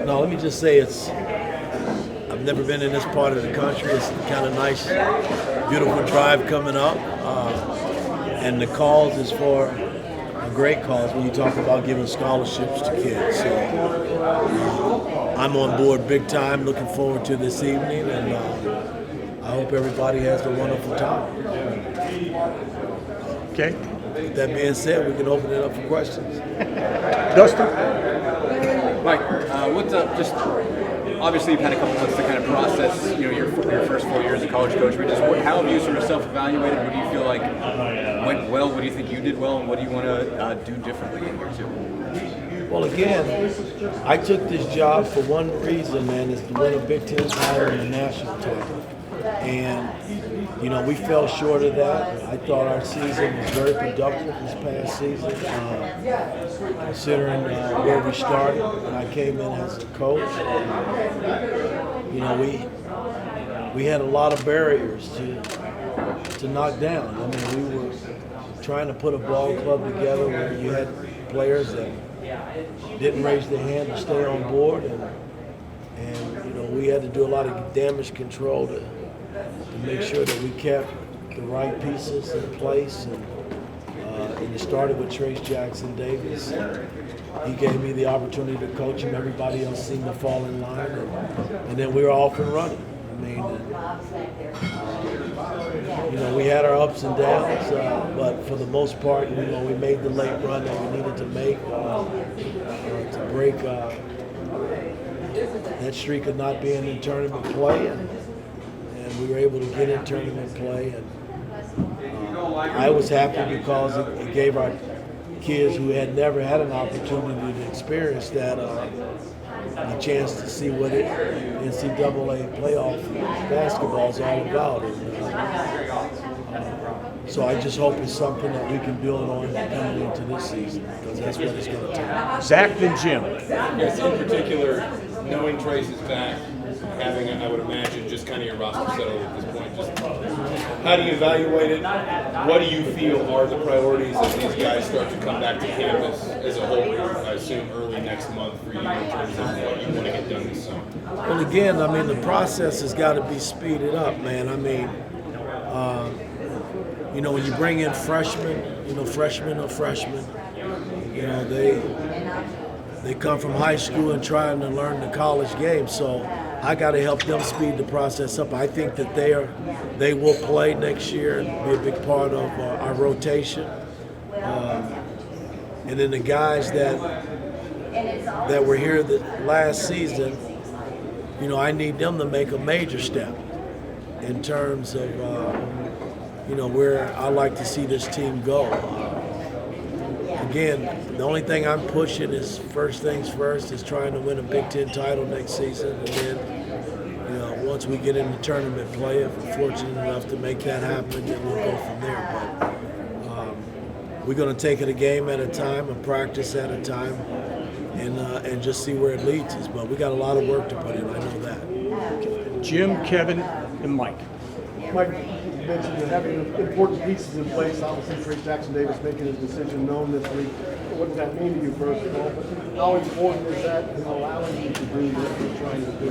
No, let me just say I've never been in this part of the country. It's kind of nice, beautiful drive coming up. And the cause is for a great cause when you talk about giving scholarships to kids. So I'm on board big time, looking forward to this evening, and I hope everybody has a wonderful time. Okay. With that being said, we can open it up for questions. Dustin? Mike, what's up? Just obviously you've had a couple months to kind of process, your first 4 years as a college coach. But just how have you sort of self-evaluated? What do you feel like went well? What do you think you did well, and what do you want to do differently in year two? Well, again, I took this job for one reason, man, is to win a Big Ten title and a national title. And, we fell short of that. I thought our season was very productive this past season, considering where we started when I came in as a coach. We had a lot of barriers to knock down. I mean, we were trying to put a ball club together where you had players that didn't raise their hand to stay on board, and we had to do a lot of damage control to make sure that we kept the right pieces in place. And it started with Trace Jackson Davis. He gave me the opportunity to coach him. Everybody else seemed to fall in line, and then we were off and running. We had our ups and downs, but for the most part, we made the late run that we needed to make to break that streak of not being in tournament play, and we were able to get in tournament play. And I was happy because it gave our kids who had never had an opportunity to experience that a chance to see what NCAA playoff basketball is all about. So I just hope it's something that we can build on coming into this season, because that's what it's going to take. Zach, then Jim. Yes, in particular, knowing Trace is back, having, I would imagine, just kind of your roster settled at this point, just how do you evaluate it? What do you feel are the priorities as these guys start to come back to campus as a whole, I assume, early next month for you in terms of what you want to get done this summer? Well, again, the process has got to be speeded up, man. When you bring in freshmen, freshmen are freshmen. They come from high school and trying to learn the college game. So I got to help them speed the process up. I think that they will play next year and be a big part of our rotation. And then the guys that were here the last season, I need them to make a major step in terms of where I like to see this team go. Again, the only thing I'm pushing is first things first, is trying to win a Big Ten title next season. And then, once we get into tournament play, if we're fortunate enough to make that happen, then we'll go from there. But we're going to take it a game at a time, a practice at a time, and just see where it leads us. But we got a lot of work to put in, I know that. Jim, Kevin, and Mike. Mike, you mentioned that having important pieces in place. Obviously, Trace Jackson Davis making his decision known this week. What does that mean to you, first of all? But how important is that in allowing you to do what you're trying to do?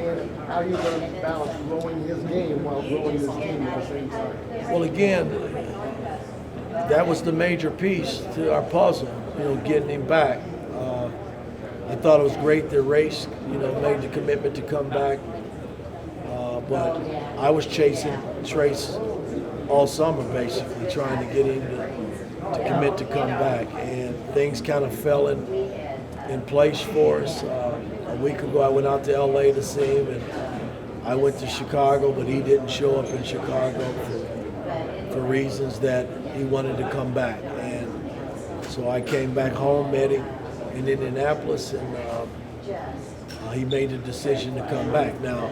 And how you learn to balance growing his game while growing his team at the same time? Well, again, that was the major piece to our puzzle, getting him back. I thought it was great that Race, made the commitment to come back. But I was chasing Trace all summer, basically, trying to get him to commit to come back. And things kind of fell in place for us. A week ago, I went out to LA to see him, and I went to Chicago, but he didn't show up in Chicago for reasons that he wanted to come back. And so I came back home, met him in Indianapolis, and he made the decision to come back. Now,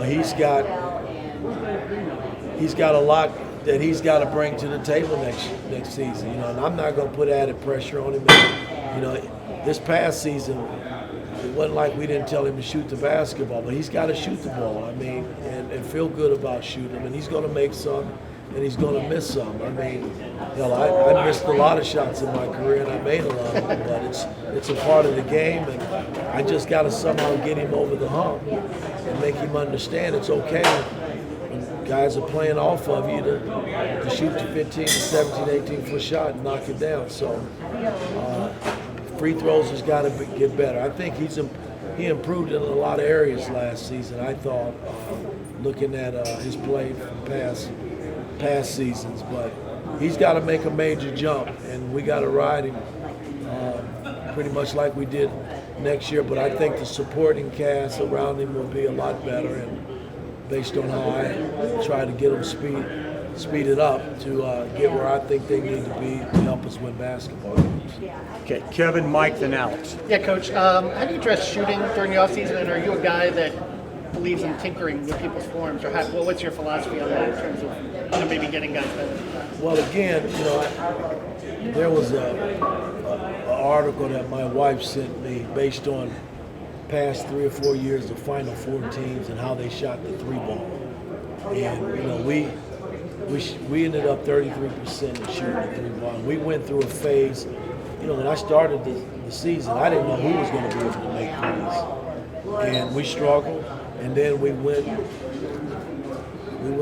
he's got a lot that he's got to bring to the table next season. And I'm not going to put added pressure on him. This past season, it wasn't like we didn't tell him to shoot the basketball, but he's got to shoot the ball. And feel good about shooting. And he's going to make some and he's going to miss some. I mean, hell, I missed a lot of shots in my career, and I made a lot of them, but it's a part of the game, and I just got to somehow get him over the hump and make him understand it's okay when guys are playing off of you to shoot the 15 to 17, 18-foot shot and knock it down. So free throws has got to get better. I think he improved in a lot of areas last season, I thought, looking at his play from past seasons. But he's got to make a major jump, and we got to ride him pretty much like we did next year. But I think the supporting cast around him will be a lot better, and based on how I try to get them speed it up to get where I think they need to be to help us win basketball games. Okay, Kevin, Mike, then Alex. Yeah, Coach. How do you address shooting during the offseason, and are you a guy that believes in tinkering with people's forms, or what's your philosophy on that in terms of maybe getting guys better? Well, again, there was an article that my wife sent me based on past 3 or 4 years of Final Four teams and how they shot the three ball, and we ended up 33% in shooting the three ball. We went through a phase. When I started the season, I didn't know who was going to be able to make threes, and we struggled. And then we went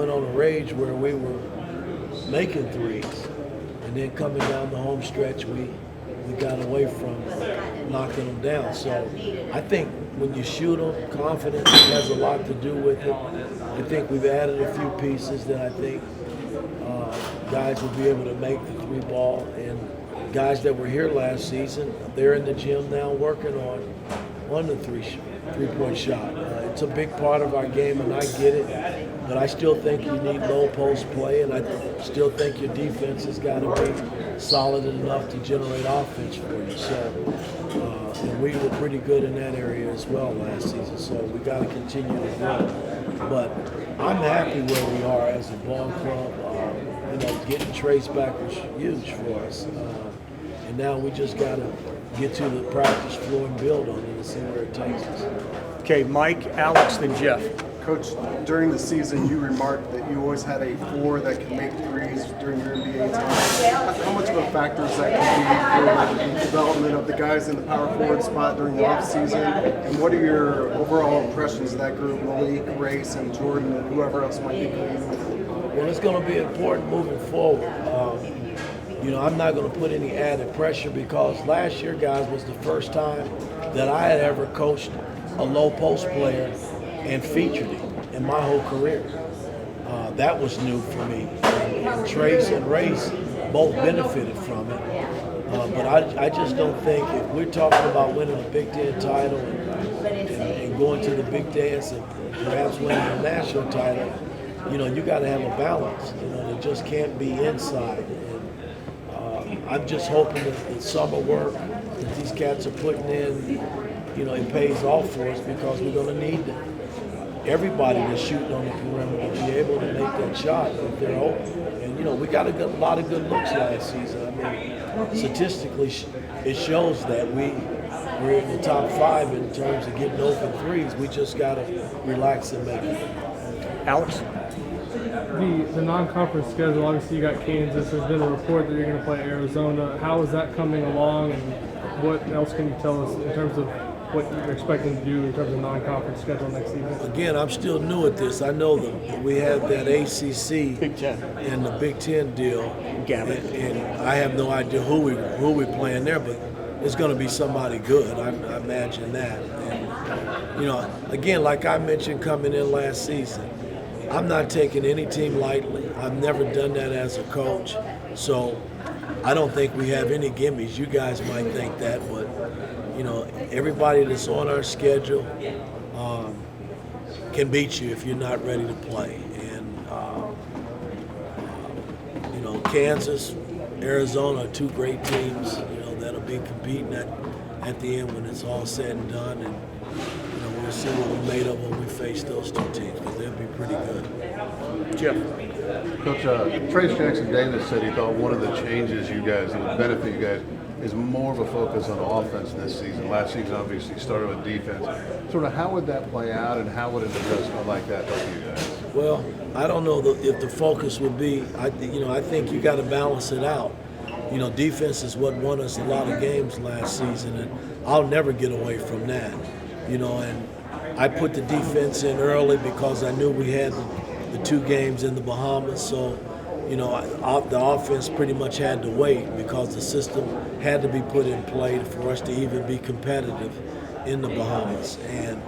on a rage where we were making threes, and then coming down the home stretch, we got away from knocking them down. So I think when you shoot them, confidence has a lot to do with it. I think we've added a few pieces that I think guys will be able to make the three ball, and guys that were here last season, they're in the gym now working on the three-point shot. It's a big part of our game, and I get it, but I still think you need low post play, and I still think your defense has got to be solid enough to generate offense for you. So, and we were pretty good in that area as well last season, so we got to continue to grow. But I'm happy where we are as a ball club. Getting Trace back was huge for us. And now we just got to get to the practice floor and build on it and see where it takes us. Okay, Mike, Alex, then Jeff. Coach, during the season, you remarked that you always had a four that can make threes during your NBA time. How much of a factor is that going to be for the development of the guys in the power forward spot during the offseason? And what are your overall impressions of that group, Malik, Race, and Jordan, and whoever else might be coming in? Well, it's going to be important moving forward. I'm not going to put any added pressure because last year, guys, was the first time that I had ever coached a low post player and featured him in my whole career. That was new for me. And Trace and Race both benefited from it. But I just don't think if we're talking about winning a Big Ten title and going to the big dance and perhaps winning a national title, you got to have a balance. It just can't be inside. And I'm just hoping that the summer work that these cats are putting in, it pays off for us because we're going to need everybody that's shooting on the perimeter to be able to make that shot if they're open. And we got a lot of good looks last season. I mean, statistically, it shows that we're in the top 5 in terms of getting open threes. We just got to relax and make it. Alex? The non-conference schedule, obviously you got Kansas. There's been a report that you're going to play Arizona. How is that coming along, and what else can you tell us in terms of what you're expecting to do in terms of non-conference schedule next season? Again, I'm still new at this. I know that we have that ACC Big Ten. and the Big Ten deal, and I have no idea who we playing there, but it's going to be somebody good. I imagine that. And again, like I mentioned coming in last season, I'm not taking any team lightly. I've never done that as a coach, so I don't think we have any gimmies. You guys might think that, but everybody that's on our schedule can beat you if you're not ready to play. And Kansas, Arizona are 2 great teams. That'll be competing at the end when it's all said and done. And we'll see what we're made of when we face those 2 teams, because they'll be pretty good. Jeff? Coach, Trace Jackson Davis said he thought one of the changes you guys that would benefit you guys is more of a focus on offense this season. Last season, obviously, started with defense. Sort of how would that play out, and how would an adjustment like that help you guys? Well, I don't know if the focus would be. I think you got to balance it out. Defense is what won us a lot of games last season, and I'll never get away from that. And I put the defense in early because I knew we had the 2 games in the Bahamas, so the offense pretty much had to wait because the system had to be put in play for us to even be competitive in the Bahamas. And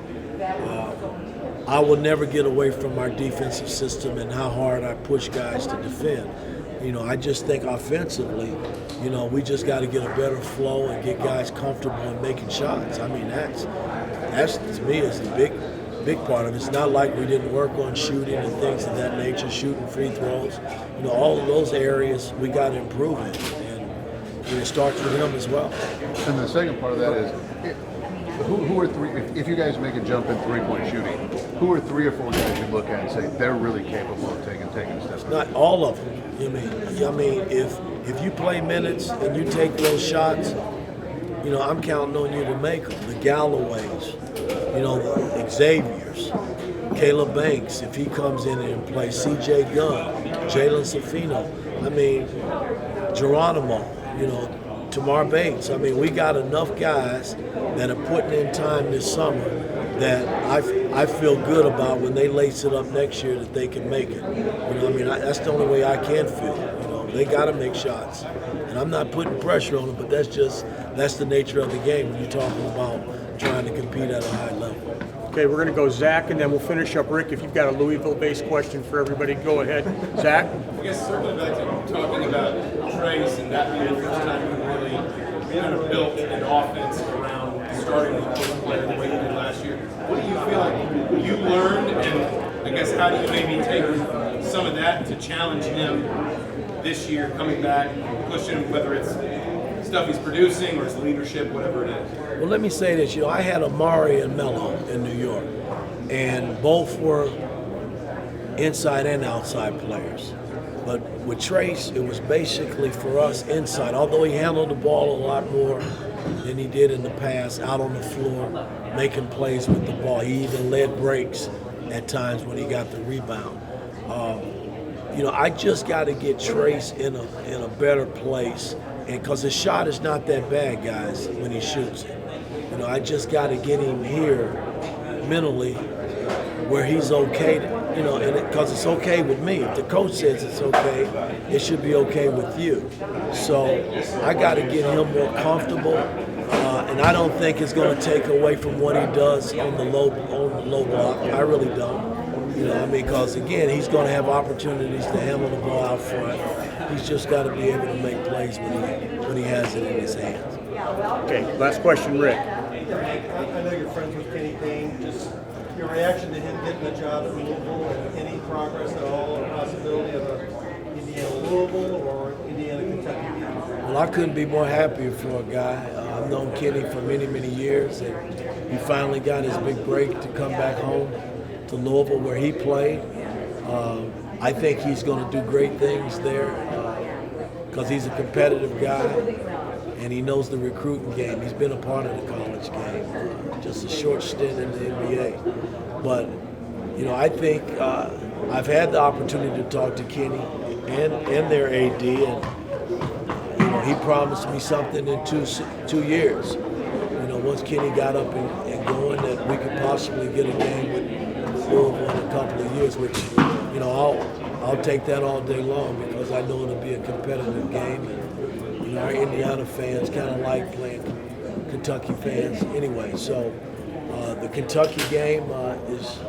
I will never get away from our defensive system and how hard I push guys to defend. I just think offensively, we just got to get a better flow and get guys comfortable in making shots. I mean, that's to me is the big part of it. It's not like we didn't work on shooting and things of that nature, shooting free throws. All of those areas we got to improve in, and it starts with him as well. And the second part of that is, who are 3? If you guys make a jump in 3-point shooting, who are 3 or 4 guys you look at and say they're really capable of taking a step? Not all of them. I mean, if you play minutes and you take those shots, I'm counting on you to make them. The Galloways, the Xaviers, Caleb Banks, if he comes in and plays, C.J. Gunn, Jalen Safino, Geronimo, Tamar Bates. We got enough guys that are putting in time this summer that I feel good about when they lace it up next year that they can make it. That's the only way I can feel. They got to make shots. And I'm not putting pressure on them, but that's the nature of the game when you're talking about trying to compete at a high level. Okay, we're going to go Zach, and then we'll finish up Rick. If you've got a Louisville-based question for everybody, go ahead. Zach? I guess circling back to talking about Trace and that being the first time you really kind of built an offense around starting with a post player the way you did last year. What do you feel like you learned, and I guess how do you maybe take some of that to challenge him this year, coming back, pushing him, whether it's stuff he's producing or his leadership, whatever it is? Well, let me say this. I had Amari and Melo in New York, and both were inside and outside players. But with Trace, it was basically for us inside, although he handled the ball a lot more than he did in the past, out on the floor, making plays with the ball. He even led breaks at times when he got the rebound. I just got to get Trace in a better place, and because his shot is not that bad, guys, when he shoots it. I just got to get him here mentally where he's okay, and because it's okay with me. If the coach says it's okay, it should be okay with you. So I got to get him more comfortable, and I don't think it's going to take away from what he does on the low block. I really don't. Because again, he's going to have opportunities to handle the ball out front. He's just got to be able to make plays when he has it in his hands. Okay, last question, Rick. I know you're friends with Kenny Payne. Just your reaction to him getting the job at Louisville, and any progress at all, or possibility of a Indiana-Louisville or Indiana-Kentucky? Well, I couldn't be more happier for a guy. I've known Kenny for many, many years, and he finally got his big break to come back home to Louisville where he played. I think he's going to do great things there because he's a competitive guy and he knows the recruiting game. He's been a part of the college game, just a short stint in the NBA. But, I think I've had the opportunity to talk to Kenny and their AD, and he promised me something in 2 years. Once Kenny got up and going, that we could possibly get a game with Louisville in a couple of years, which, I'll take that all day long because I know it'll be a competitive game. And, our Indiana fans kind of like playing Kentucky fans anyway. So the Kentucky game is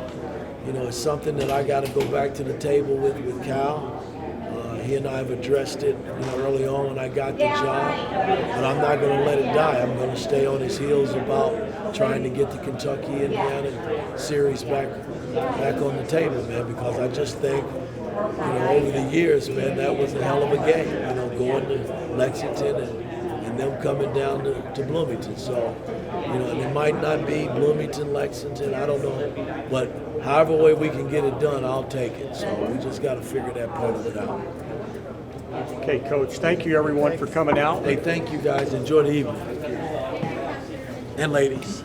something that I got to go back to the table with Cal. He and I have addressed it early on when I got the job, but I'm not going to let it die. I'm going to stay on his heels about trying to get the Kentucky-Indiana series back on the table, man, because I just think, over the years, man, that was a hell of a game, going to Lexington and them coming down to Bloomington. So, and it might not be Bloomington, Lexington, I don't know, but however way we can get it done, I'll take it. So we just got to figure that part of it out. Okay, Coach. Thank you, everyone, for coming out. Hey, thank you guys. Enjoy the evening. And ladies.